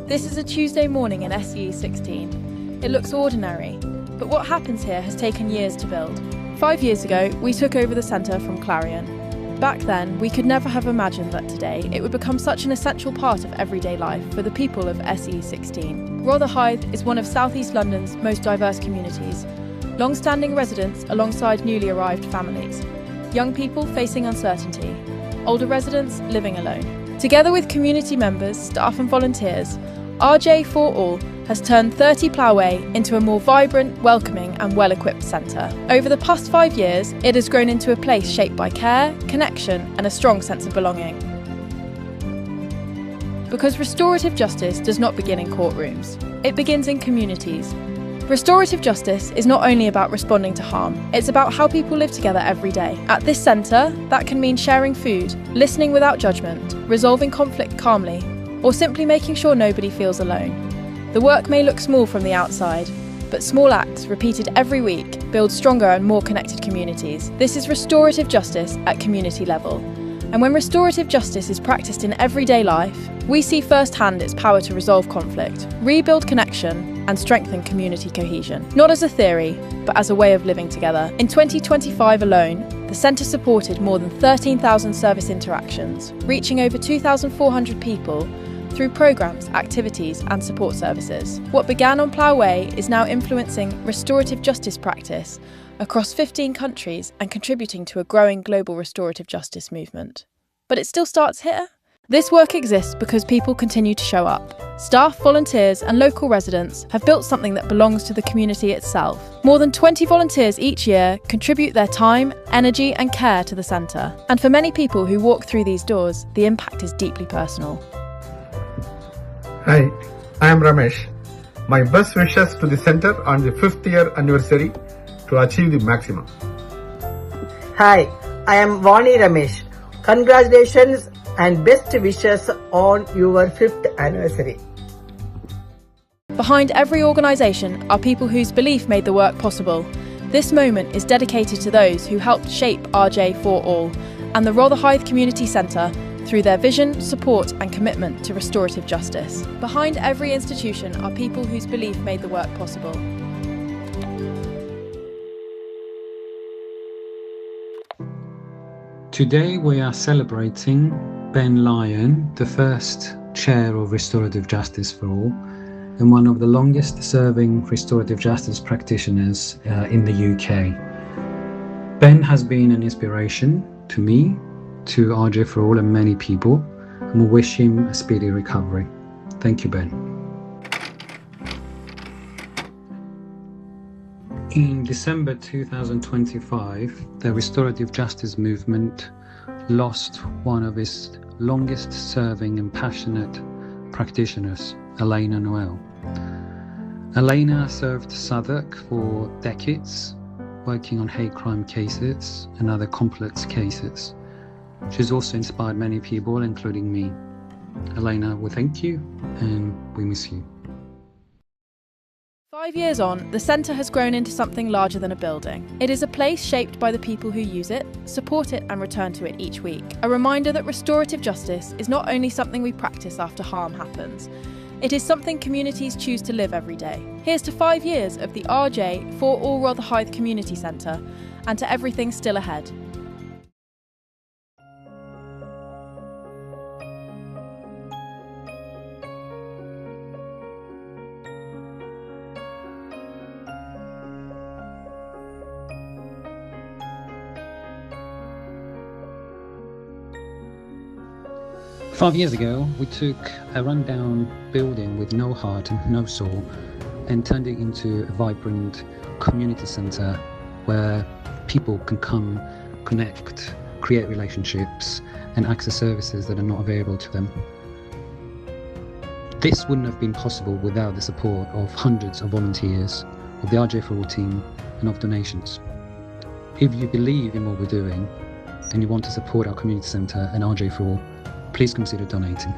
This is a Tuesday morning in SE 16. It looks ordinary, but what happens here has taken years to build. 5 years ago, we took over the centre from Clarion. Back then, we could never have imagined that today it would become such an essential part of everyday life for the people of SE 16. Rotherhithe is one of South East London's most diverse communities. Long-standing residents alongside newly arrived families. Young people facing uncertainty. Older residents living alone. Together with community members, staff and volunteers, RJ4All has turned 30 Plough Way into a more vibrant, welcoming and well-equipped centre. Over the past 5 years, it has grown into a place shaped by care, connection and a strong sense of belonging. Because restorative justice does not begin in courtrooms, it begins in communities. Restorative justice is not only about responding to harm, it's about how people live together every day. At this centre, that can mean sharing food, listening without judgment, resolving conflict calmly, or simply making sure nobody feels alone. The work may look small from the outside, but small acts repeated every week build stronger and more connected communities. This is restorative justice at community level. And when restorative justice is practiced in everyday life, we see firsthand its power to resolve conflict, rebuild connection, and strengthen community cohesion. Not as a theory, but as a way of living together. In 2025 alone, the centre supported more than 13,000 service interactions, reaching over 2,400 people through programmes, activities and support services. What began on Plough Way is now influencing restorative justice practice across 15 countries and contributing to a growing global restorative justice movement. But it still starts here. This work exists because people continue to show up. Staff, volunteers and local residents have built something that belongs to the community itself. More than 20 volunteers each year contribute their time, energy and care to the centre. And for many people who walk through these doors, the impact is deeply personal. Hi, I am Ramesh. My best wishes to the centre on the 5th year anniversary to achieve the maximum. Hi, I am Vani Ramesh. Congratulations and best wishes on your 5th anniversary. Behind every organisation are people whose belief made the work possible. This moment is dedicated to those who helped shape RJ4All and the Rotherhithe Community Centre through their vision, support and commitment to restorative justice. Behind every institution are people whose belief made the work possible. Today we are celebrating Ben Lyon, the first Chair of Restorative Justice for All and one of the longest serving restorative justice practitioners in the UK. Ben has been an inspiration to me, to RJ4All and many people, and we wish him a speedy recovery. Thank you, Ben. In December 2025, the restorative justice movement lost one of its longest serving and passionate practitioners, Elena Noel. Elena served Southwark for decades, working on hate crime cases and other complex cases. She's also inspired many people, including me. Elena, we thank you and we miss you. 5 years on, the centre has grown into something larger than a building. It is a place shaped by the people who use it, support it and return to it each week. A reminder that restorative justice is not only something we practice after harm happens, it is something communities choose to live every day. Here's to 5 years of the RJ4All Rotherhithe Community Centre and to everything still ahead. Five years ago, we took a rundown building with no heart and no soul and turned it into a vibrant community centre where people can come, connect, create relationships and access services that are not available to them. This wouldn't have been possible without the support of hundreds of volunteers, of the RJ4All team and of donations. If you believe in what we're doing and you want to support our community centre and RJ4All, please consider donating.